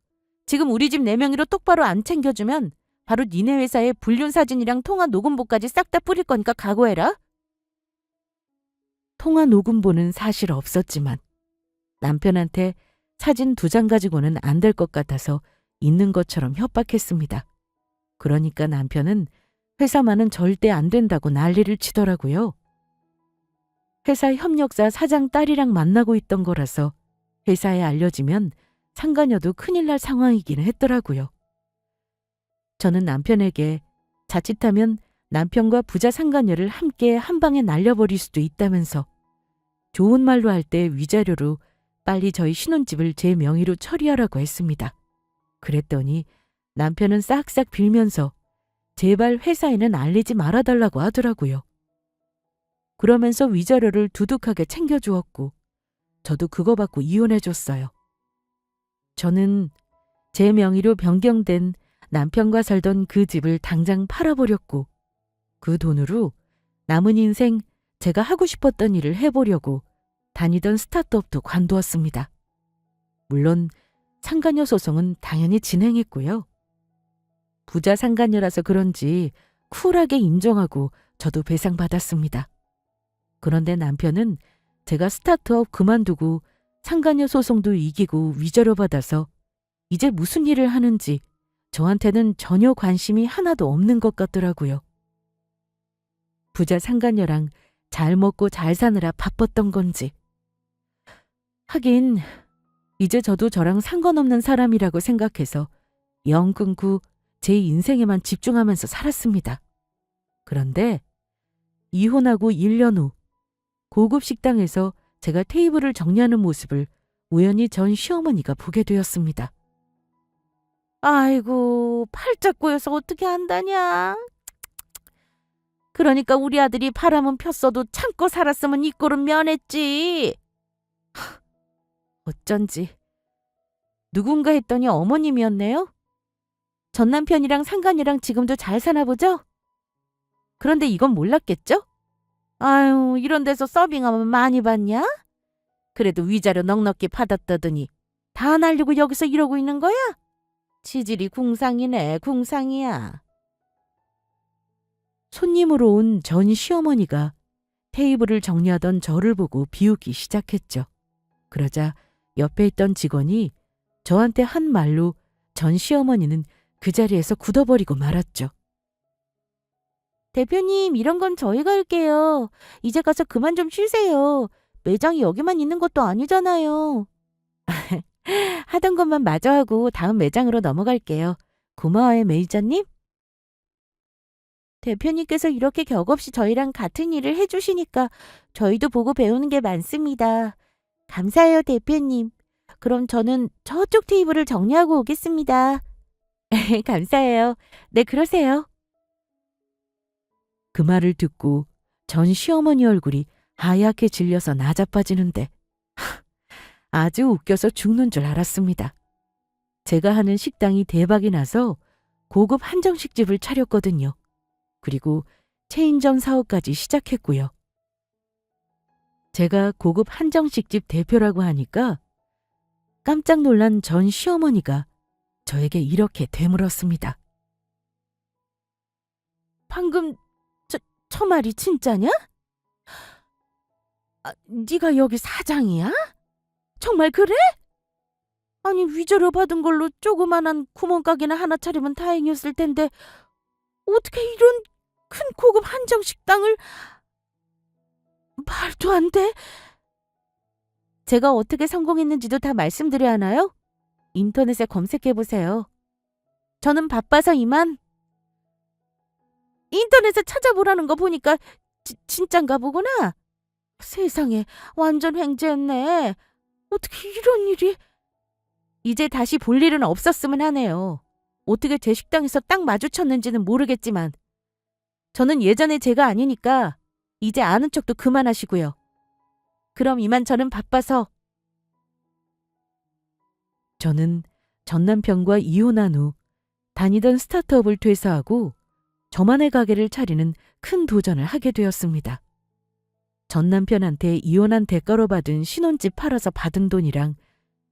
지금 우리 집 4명이로 똑바로 안 챙겨주면 바로 니네 회사에 불륜 사진이랑 통화 녹음본까지 싹 다 뿌릴 거니까 각오해라. 통화 녹음본은 사실 없었지만 남편한테 사진 2장 가지고는 안 될 것 같아서 있는 것처럼 협박했습니다. 그러니까 남편은 회사만은 절대 안 된다고 난리를 치더라고요. 회사 협력사 사장 딸이랑 만나고 있던 거라서 회사에 알려지면 상간녀도 큰일 날 상황이기는 했더라고요. 저는 남편에게 자칫하면 남편과 부자 상간녀를 함께 한 방에 날려버릴 수도 있다면서 좋은 말로 할 때 위자료로 빨리 저희 신혼집을 제 명의로 처리하라고 했습니다. 그랬더니 남편은 싹싹 빌면서 제발 회사에는 알리지 말아달라고 하더라고요. 그러면서 위자료를 두둑하게 챙겨주었고 저도 그거 받고 이혼해줬어요. 저는 제 명의로 변경된 남편과 살던 그 집을 당장 팔아버렸고 그 돈으로 남은 인생 제가 하고 싶었던 일을 해보려고 다니던 스타트업도 관두었습니다. 물론 상간녀 소송은 당연히 진행했고요. 부자 상간녀라서 그런지 쿨하게 인정하고 저도 배상받았습니다. 그런데 남편은 제가 스타트업 그만두고 상간녀 소송도 이기고 위자료 받아서 이제 무슨 일을 하는지 저한테는 전혀 관심이 하나도 없는 것 같더라고요. 부자 상간녀랑 잘 먹고 잘 사느라 바빴던 건지. 하긴 이제 저도 저랑 상관없는 사람이라고 생각해서 영 끊고 제 인생에만 집중하면서 살았습니다. 그런데 이혼하고 1년 후 고급 식당에서 제가 테이블을 정리하는 모습을 우연히 전 시어머니가 보게 되었습니다. 아이고, 팔짝 꼬여서 어떻게 한다냐. 그러니까 우리 아들이 바람은 폈어도 참고 살았으면 이 꼴은 면했지. 어쩐지 누군가 했더니 어머님이었네요. 전 남편이랑 상간이랑 지금도 잘 사나 보죠? 그런데 이건 몰랐겠죠? 아유, 이런 데서 서빙하면 많이 받냐? 그래도 위자료 넉넉히 받았다더니 다 날리고 여기서 이러고 있는 거야? 치질이 궁상이네, 궁상이야. 손님으로 온 전 시어머니가 테이블을 정리하던 저를 보고 비웃기 시작했죠. 그러자 옆에 있던 직원이 저한테 한 말로 전 시어머니는 그 자리에서 굳어버리고 말았죠. 대표님, 이런 건 저희가 할게요. 이제 가서 그만 좀 쉬세요. 매장이 여기만 있는 것도 아니잖아요. 하던 것만 마저 하고 다음 매장으로 넘어갈게요. 고마워요, 매니저님. 대표님께서 이렇게 격없이 저희랑 같은 일을 해주시니까 저희도 보고 배우는 게 많습니다. 감사해요, 대표님. 그럼 저는 저쪽 테이블을 정리하고 오겠습니다. 감사해요. 네, 그러세요. 그 말을 듣고 전 시어머니 얼굴이 하얗게 질려서 나자빠지는데 아주 웃겨서 죽는 줄 알았습니다. 제가 하는 식당이 대박이 나서 고급 한정식집을 차렸거든요. 그리고 체인점 사업까지 시작했고요. 제가 고급 한정식집 대표라고 하니까 깜짝 놀란 전 시어머니가 저에게 이렇게 되물었습니다. 방금 저 말이 진짜냐? 네가 여기 사장이야? 정말 그래? 아니, 위자료 받은 걸로 조그만한 구멍가게나 하나 차리면 다행이었을 텐데 어떻게 이런 큰 고급 한정식당을... 말도 안 돼. 제가 어떻게 성공했는지도 다 말씀드려야 하나요? 인터넷에 검색해보세요. 저는 바빠서 이만. 인터넷에 찾아보라는 거 보니까 진짠가 보구나. 세상에, 완전 횡재였네. 어떻게 이런 일이... 이제 다시 볼 일은 없었으면 하네요. 어떻게 제 식당에서 딱 마주쳤는지는 모르겠지만 저는 예전에 제가 아니니까 이제 아는 척도 그만하시고요. 그럼 이만, 저는 바빠서. 저는 전 남편과 이혼한 후 다니던 스타트업을 퇴사하고 저만의 가게를 차리는 큰 도전을 하게 되었습니다. 전 남편한테 이혼한 대가로 받은 신혼집 팔아서 받은 돈이랑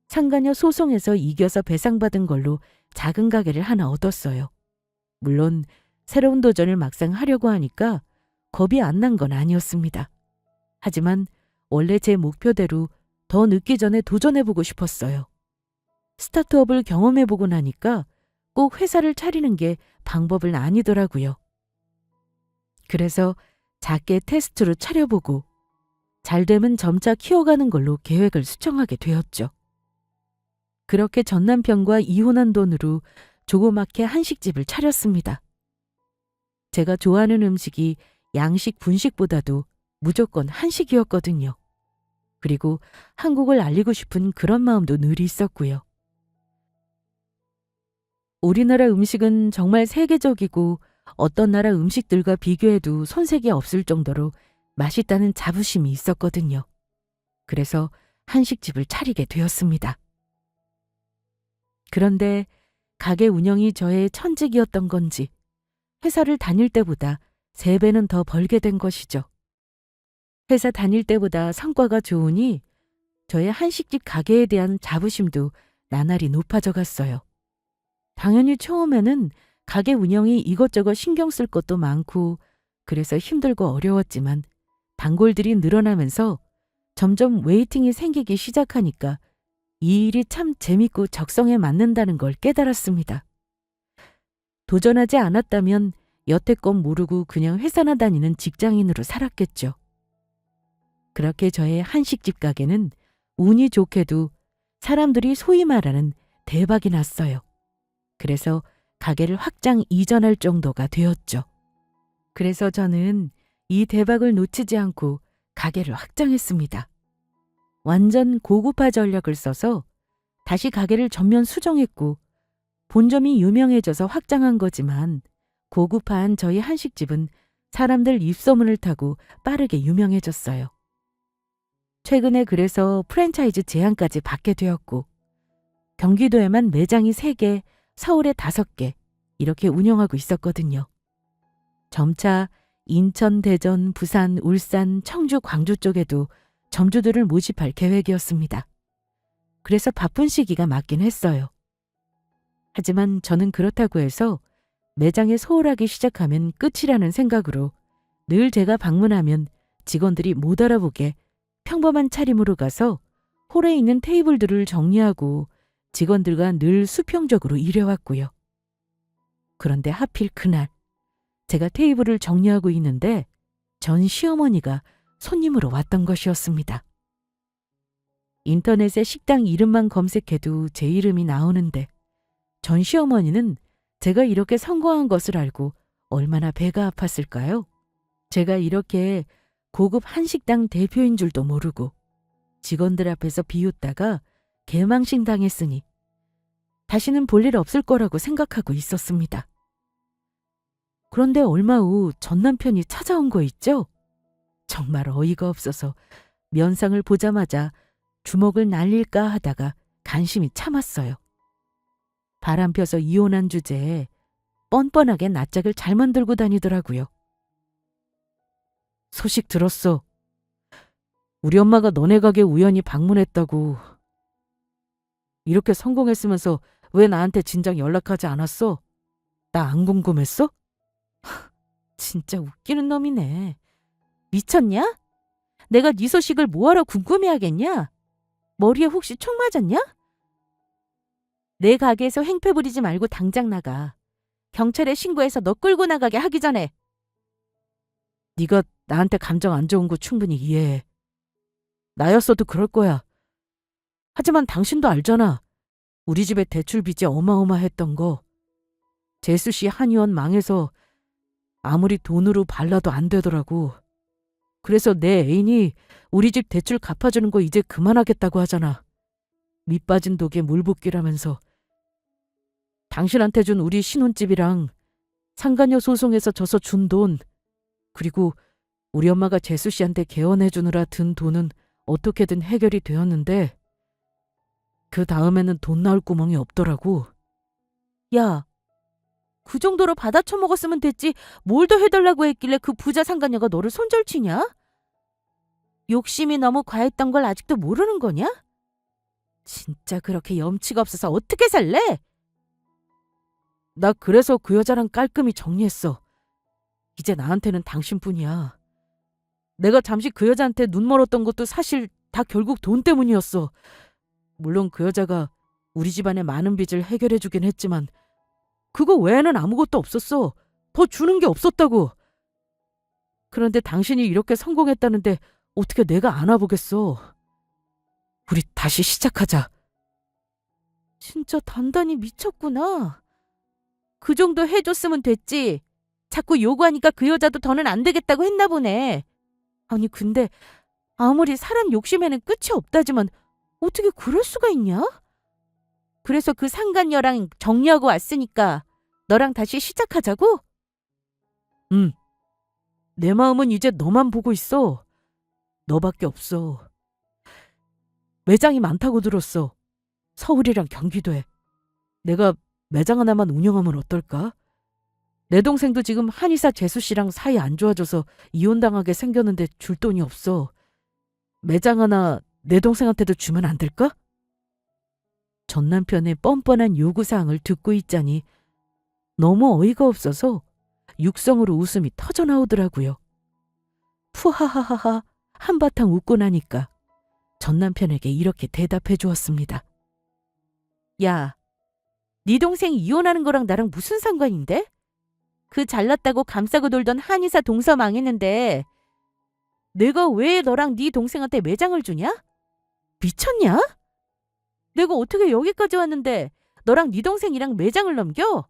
상가녀 소송에서 이겨서 배상받은 걸로 작은 가게를 하나 얻었어요. 물론 새로운 도전을 막상 하려고 하니까 겁이 안 난 건 아니었습니다. 하지만 원래 제 목표대로 더 늦기 전에 도전해보고 싶었어요. 스타트업을 경험해보고 나니까 꼭 회사를 차리는 게 방법은 아니더라고요. 그래서 작게 테스트로 차려보고 잘 되면 점차 키워가는 걸로 계획을 수정하게 되었죠. 그렇게 전 남편과 이혼한 돈으로 조그맣게 한식집을 차렸습니다. 제가 좋아하는 음식이 양식, 분식보다도 무조건 한식이었거든요. 그리고 한국을 알리고 싶은 그런 마음도 늘 있었고요. 우리나라 음식은 정말 세계적이고 어떤 나라 음식들과 비교해도 손색이 없을 정도로 맛있다는 자부심이 있었거든요. 그래서 한식집을 차리게 되었습니다. 그런데 가게 운영이 저의 천직이었던 건지 회사를 다닐 때보다 3배는 더 벌게 된 것이죠. 회사 다닐 때보다 성과가 좋으니 저의 한식집 가게에 대한 자부심도 나날이 높아져 갔어요. 당연히 처음에는 가게 운영이 이것저것 신경 쓸 것도 많고 그래서 힘들고 어려웠지만 단골들이 늘어나면서 점점 웨이팅이 생기기 시작하니까 이 일이 참 재밌고 적성에 맞는다는 걸 깨달았습니다. 도전하지 않았다면 여태껏 모르고 그냥 회사나 다니는 직장인으로 살았겠죠. 그렇게 저의 한식집 가게는 운이 좋게도 사람들이 소위 말하는 대박이 났어요. 그래서 가게를 확장 이전할 정도가 되었죠. 그래서 저는 이 대박을 놓치지 않고 가게를 확장했습니다. 완전 고급화 전략을 써서 다시 가게를 전면 수정했고 본점이 유명해져서 확장한 거지만 고급화한 저희 한식집은 사람들 입소문을 타고 빠르게 유명해졌어요. 최근에 그래서 프랜차이즈 제안까지 받게 되었고 경기도에만 매장이 3개, 서울에 5개 이렇게 운영하고 있었거든요. 점차 인천, 대전, 부산, 울산, 청주, 광주 쪽에도 점주들을 모집할 계획이었습니다. 그래서 바쁜 시기가 맞긴 했어요. 하지만 저는 그렇다고 해서 매장에 소홀하기 시작하면 끝이라는 생각으로 늘 제가 방문하면 직원들이 못 알아보게 평범한 차림으로 가서 홀에 있는 테이블들을 정리하고 직원들과 늘 수평적으로 일해왔고요. 그런데 하필 그날 제가 테이블을 정리하고 있는데 전 시어머니가 손님으로 왔던 것이었습니다. 인터넷에 식당 이름만 검색해도 제 이름이 나오는데 전 시어머니는 제가 이렇게 성공한 것을 알고 얼마나 배가 아팠을까요? 제가 이렇게 고급 한식당 대표인 줄도 모르고 직원들 앞에서 비웃다가 개망신 당했으니 다시는 볼 일 없을 거라고 생각하고 있었습니다. 그런데 얼마 후 전 남편이 찾아온 거 있죠? 정말 어이가 없어서 면상을 보자마자 주먹을 날릴까 하다가 간신히 참았어요. 바람 펴서 이혼한 주제에 뻔뻔하게 낯짝을 잘 만들고 다니더라고요. 소식 들었어. 우리 엄마가 너네 가게 우연히 방문했다고. 이렇게 성공했으면서 왜 나한테 진작 연락하지 않았어? 나 안 궁금했어? 진짜 웃기는 놈이네. 미쳤냐? 내가 네 소식을 뭐하러 궁금해하겠냐? 머리에 혹시 총 맞았냐? 내 가게에서 행패 부리지 말고 당장 나가. 경찰에 신고해서 너 끌고 나가게 하기 전에. 네가 나한테 감정 안 좋은 거 충분히 이해해. 나였어도 그럴 거야. 하지만 당신도 알잖아. 우리 집에 대출 빚이 어마어마했던 거. 재수 씨 한의원 망해서 아무리 돈으로 발라도 안 되더라고. 그래서 내 애인이 우리 집 대출 갚아주는 거 이제 그만하겠다고 하잖아. 밑 빠진 독에 물 붓기라면서. 당신한테 준 우리 신혼집이랑 상간녀 소송에서 져서 준 돈, 그리고 우리 엄마가 재수 씨한테 개원해 주느라 든 돈은 어떻게든 해결이 되었는데 그 다음에는 돈 나올 구멍이 없더라고. 야, 그 정도로 받아쳐먹었으면 됐지 뭘 더 해달라고 했길래 그 부자 상간녀가 너를 손절치냐? 욕심이 너무 과했던 걸 아직도 모르는 거냐? 진짜 그렇게 염치가 없어서 어떻게 살래? 나 그래서 그 여자랑 깔끔히 정리했어. 이제 나한테는 당신뿐이야. 내가 잠시 그 여자한테 눈 멀었던 것도 사실 다 결국 돈 때문이었어. 물론 그 여자가 우리 집안의 많은 빚을 해결해주긴 했지만 그거 외에는 아무것도 없었어. 더 주는 게 없었다고. 그런데 당신이 이렇게 성공했다는데 어떻게 내가 안아보겠어. 우리 다시 시작하자. 진짜 단단히 미쳤구나. 그 정도 해줬으면 됐지. 자꾸 요구하니까 그 여자도 더는 안 되겠다고 했나 보네. 아니 근데 아무리 사람 욕심에는 끝이 없다지만 어떻게 그럴 수가 있냐? 그래서 그 상간녀랑 정리하고 왔으니까 너랑 다시 시작하자고? 응. 내 마음은 이제 너만 보고 있어. 너밖에 없어. 매장이 많다고 들었어. 서울이랑 경기도에. 내가 매장 하나만 운영하면 어떨까? 내 동생도 지금 한의사 재수 씨랑 사이 안 좋아져서 이혼당하게 생겼는데 줄 돈이 없어. 매장 하나 내 동생한테도 주면 안 될까? 전 남편의 뻔뻔한 요구사항을 듣고 있자니 너무 어이가 없어서 육성으로 웃음이 터져나오더라고요. 푸하하하하 한바탕 웃고 나니까 전 남편에게 이렇게 대답해 주었습니다. 야, 네 동생 이혼하는 거랑 나랑 무슨 상관인데? 그 잘났다고 감싸고 돌던 한의사 동서 망했는데 내가 왜 너랑 네 동생한테 매장을 주냐? 미쳤냐? 내가 어떻게 여기까지 왔는데 너랑 네 동생이랑 매장을 넘겨?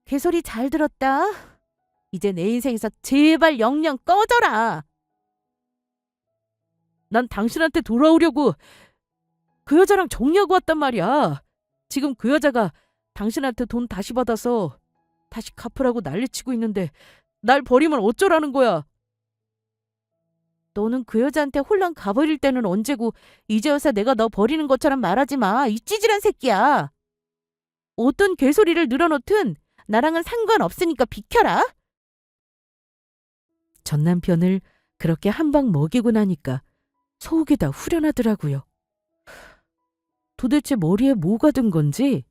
개소리 잘 들었다. 이제 내 인생에서 제발 영영 꺼져라. 난 당신한테 돌아오려고 그 여자랑 정리하고 왔단 말이야. 지금 그 여자가 당신한테 돈 다시 받아서 다시 갚으라고 난리치고 있는데 날 버리면 어쩌라는 거야. 너는 그 여자한테 홀랑 가버릴 때는 언제고 이제 와서 내가 너 버리는 것처럼 말하지 마. 이 찌질한 새끼야. 어떤 개소리를 늘어놓든 나랑은 상관없으니까 비켜라. 전 남편을 그렇게 한 방 먹이고 나니까 속이 다 후련하더라고요. 도대체 머리에 뭐가 든 건지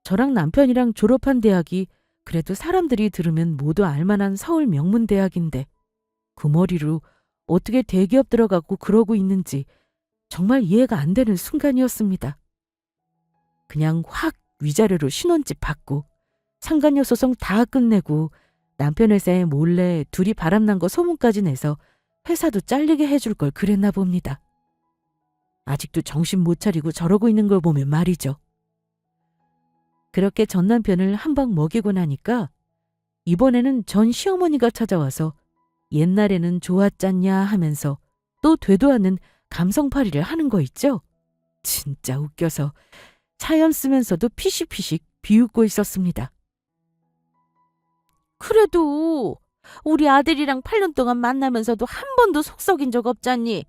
저랑 남편이랑 졸업한 대학이 그래도 사람들이 들으면 모두 알만한 서울 명문대학인데 그 머리로 어떻게 대기업 들어가고 그러고 있는지 정말 이해가 안 되는 순간이었습니다. 그냥 확 위자료로 신혼집 받고 상간녀 소송 다 끝내고 남편 회사에 몰래 둘이 바람난 거 소문까지 내서 회사도 잘리게 해줄 걸 그랬나 봅니다. 아직도 정신 못 차리고 저러고 있는 걸 보면 말이죠. 그렇게 전 남편을 한 방 먹이고 나니까 이번에는 전 시어머니가 찾아와서 옛날에는 좋았잖냐 하면서 또 되도 않는 감성팔이를 하는 거 있죠? 진짜 웃겨서 사연 쓰면서도 피식피식 비웃고 있었습니다. 그래도 우리 아들이랑 8년 동안 만나면서도 한 번도 속 썩인 적 없잖니.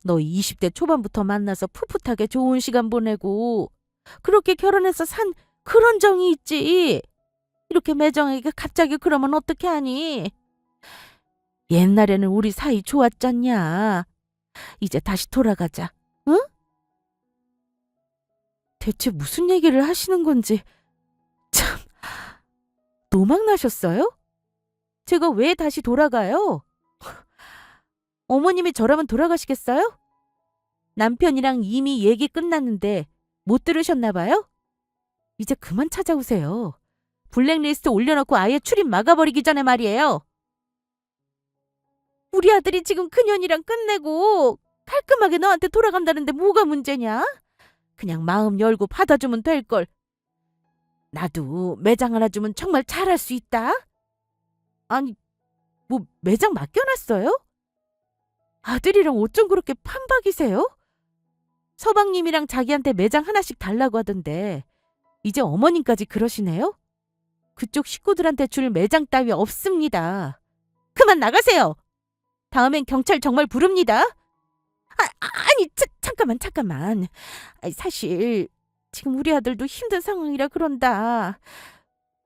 너 20대 초반부터 만나서 풋풋하게 좋은 시간 보내고 그렇게 결혼해서 산 그런 정이 있지. 이렇게 매정하게 갑자기 그러면 어떻게 하니? 옛날에는 우리 사이 좋았잖냐. 이제 다시 돌아가자. 응? 대체 무슨 얘기를 하시는 건지 참 노망 나셨어요? 제가 왜 다시 돌아가요? 어머님이 저라면 돌아가시겠어요? 남편이랑 이미 얘기 끝났는데 못 들으셨나 봐요? 이제 그만 찾아오세요. 블랙리스트 올려놓고 아예 출입 막아버리기 전에 말이에요. 우리 아들이 지금 그년이랑 끝내고 깔끔하게 너한테 돌아간다는데 뭐가 문제냐? 그냥 마음 열고 받아주면 될걸. 나도 매장 하나 주면 정말 잘할 수 있다. 아니, 뭐 매장 맡겨놨어요? 아들이랑 어쩜 그렇게 판박이세요? 서방님이랑 자기한테 매장 하나씩 달라고 하던데 이제 어머님까지 그러시네요? 그쪽 식구들한테 줄 매장 따위 없습니다. 그만 나가세요. 다음엔 경찰 정말 부릅니다. 아니, 잠깐만. 아니, 사실 지금 우리 아들도 힘든 상황이라 그런다.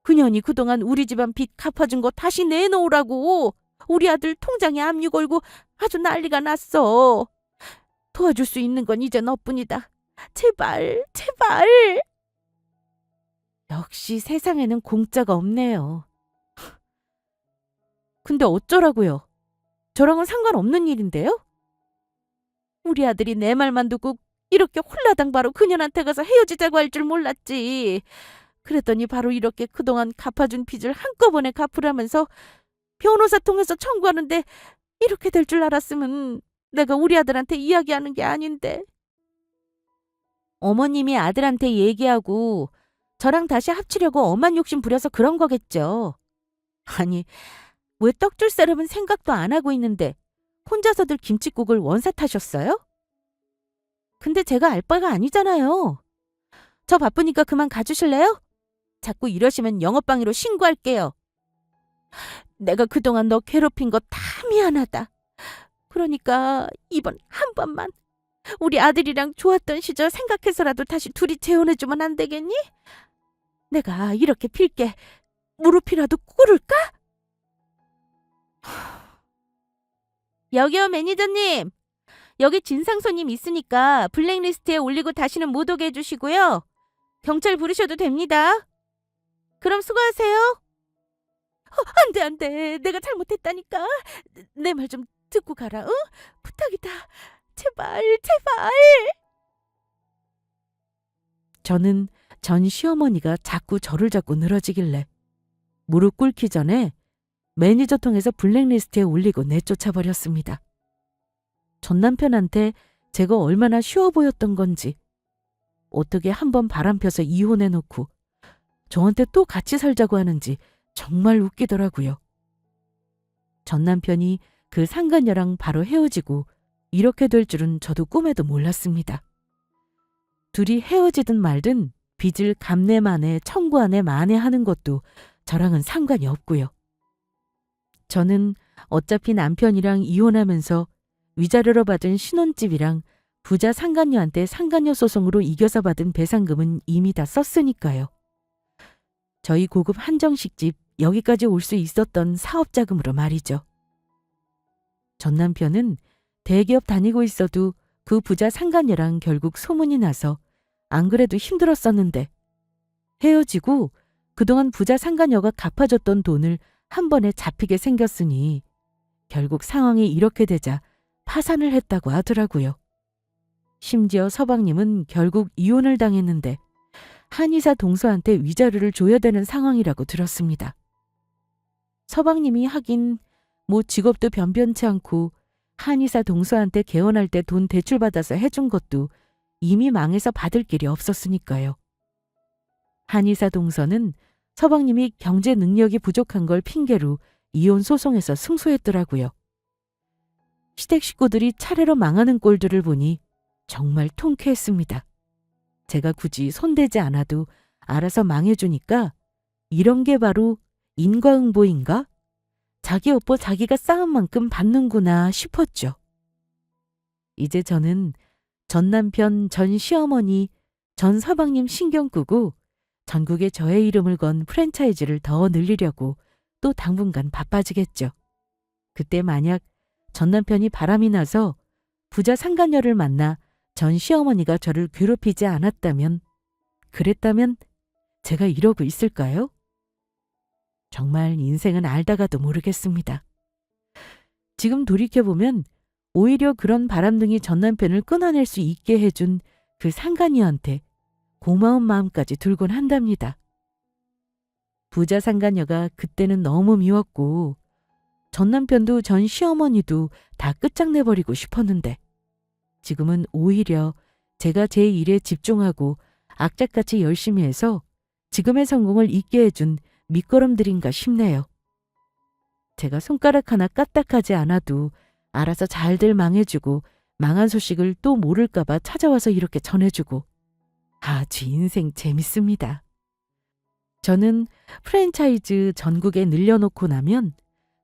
그년이 그동안 우리 집안 빚 갚아준 거 다시 내놓으라고 우리 아들 통장에 압류 걸고 아주 난리가 났어. 도와줄 수 있는 건 이제 너뿐이다. 제발. 역시 세상에는 공짜가 없네요. 근데 어쩌라고요? 저랑은 상관없는 일인데요? 우리 아들이 내 말만 듣고 이렇게 홀라당 바로 그년한테 가서 헤어지자고 할 줄 몰랐지. 그랬더니 바로 이렇게 그동안 갚아준 빚을 한꺼번에 갚으라면서 변호사 통해서 청구하는데 이렇게 될 줄 알았으면 내가 우리 아들한테 이야기하는 게 아닌데. 어머님이 아들한테 얘기하고 저랑 다시 합치려고 엄한 욕심 부려서 그런 거겠죠. 아니, 왜 떡 줄 사람은 생각도 안 하고 있는데 혼자서들 김칫국을 원샷하셨어요? 근데 제가 알 바가 아니잖아요. 저 바쁘니까 그만 가주실래요? 자꾸 이러시면 영업방해로 신고할게요. 내가 그동안 너 괴롭힌 거 다 미안하다. 그러니까 이번 한 번만 우리 아들이랑 좋았던 시절 생각해서라도 다시 둘이 재혼해주면 안 되겠니? 내가 이렇게 빌게 무릎이라도 꿇을까? 여기요, 매니저님. 여기 진상 손님 있으니까 블랙리스트에 올리고 다시는 못 오게 해주시고요. 경찰 부르셔도 됩니다. 그럼 수고하세요. 안 돼. 내가 잘못했다니까. 내 말 좀 듣고 가라. 응? 부탁이다. 제발. 저는 전 시어머니가 자꾸 저를 잡고 늘어지길래 무릎 꿇기 전에 매니저 통해서 블랙리스트에 올리고 내쫓아버렸습니다. 전 남편한테 제가 얼마나 쉬워 보였던 건지 어떻게 한번 바람펴서 이혼해놓고 저한테 또 같이 살자고 하는지 정말 웃기더라고요. 전 남편이 그 상간녀랑 바로 헤어지고 이렇게 될 줄은 저도 꿈에도 몰랐습니다. 둘이 헤어지든 말든 빚을 갚네 마네 청구하네 마네 하는 것도 저랑은 상관이 없고요. 저는 어차피 남편이랑 이혼하면서 위자료로 받은 신혼집이랑 부자 상간녀한테 상간녀 소송으로 이겨서 받은 배상금은 이미 다 썼으니까요. 저희 고급 한정식집 여기까지 올 수 있었던 사업 자금으로 말이죠. 전 남편은 대기업 다니고 있어도 그 부자 상간녀랑 결국 소문이 나서 안 그래도 힘들었었는데 헤어지고 그동안 부자 상간녀가 갚아줬던 돈을 한 번에 잡히게 생겼으니 결국 상황이 이렇게 되자 파산을 했다고 하더라고요. 심지어 서방님은 결국 이혼을 당했는데 한의사 동서한테 위자료를 줘야 되는 상황이라고 들었습니다. 서방님이 하긴 뭐 직업도 변변치 않고 한의사 동서한테 개원할 때 돈 대출받아서 해준 것도 이미 망해서 받을 길이 없었으니까요. 한의사 동서는 서방님이 경제 능력이 부족한 걸 핑계로 이혼 소송에서 승소했더라고요. 시댁 식구들이 차례로 망하는 꼴들을 보니 정말 통쾌했습니다. 제가 굳이 손대지 않아도 알아서 망해주니까 이런 게 바로 인과응보인가? 자기 업보 자기가 쌓은 만큼 받는구나 싶었죠. 이제 저는 전 남편, 전 시어머니, 전 서방님 신경 끄고 전국에 저의 이름을 건 프랜차이즈를 더 늘리려고 또 당분간 바빠지겠죠. 그때 만약 전 남편이 바람이 나서 부자 상간녀를 만나 전 시어머니가 저를 괴롭히지 않았다면, 그랬다면 제가 이러고 있을까요? 정말 인생은 알다가도 모르겠습니다. 지금 돌이켜보면 오히려 그런 바람둥이 전 남편을 끊어낼 수 있게 해준 그 상간녀한테 고마운 마음까지 들곤 한답니다. 부자 상간녀가 그때는 너무 미웠고 전 남편도 전 시어머니도 다 끝장내버리고 싶었는데 지금은 오히려 제가 제 일에 집중하고 악착같이 열심히 해서 지금의 성공을 있게 해준 밑거름들인가 싶네요. 제가 손가락 하나 까딱하지 않아도 알아서 잘들 망해주고 망한 소식을 또 모를까봐 찾아와서 이렇게 전해주고 아주 인생 재밌습니다. 저는 프랜차이즈 전국에 늘려놓고 나면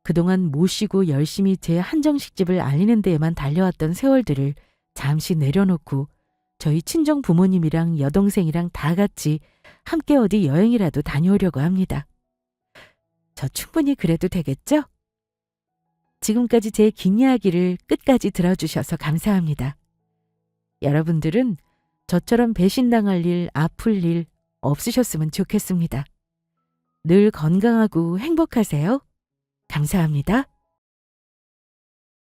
그동안 모시고 열심히 제 한정식집을 알리는 데에만 달려왔던 세월들을 잠시 내려놓고 저희 친정 부모님이랑 여동생이랑 다 같이 함께 어디 여행이라도 다녀오려고 합니다. 저 충분히 그래도 되겠죠? 지금까지 제 긴 이야기를 끝까지 들어주셔서 감사합니다. 여러분들은 저처럼 배신당할 일, 아플 일 없으셨으면 좋겠습니다. 늘 건강하고 행복하세요. 감사합니다.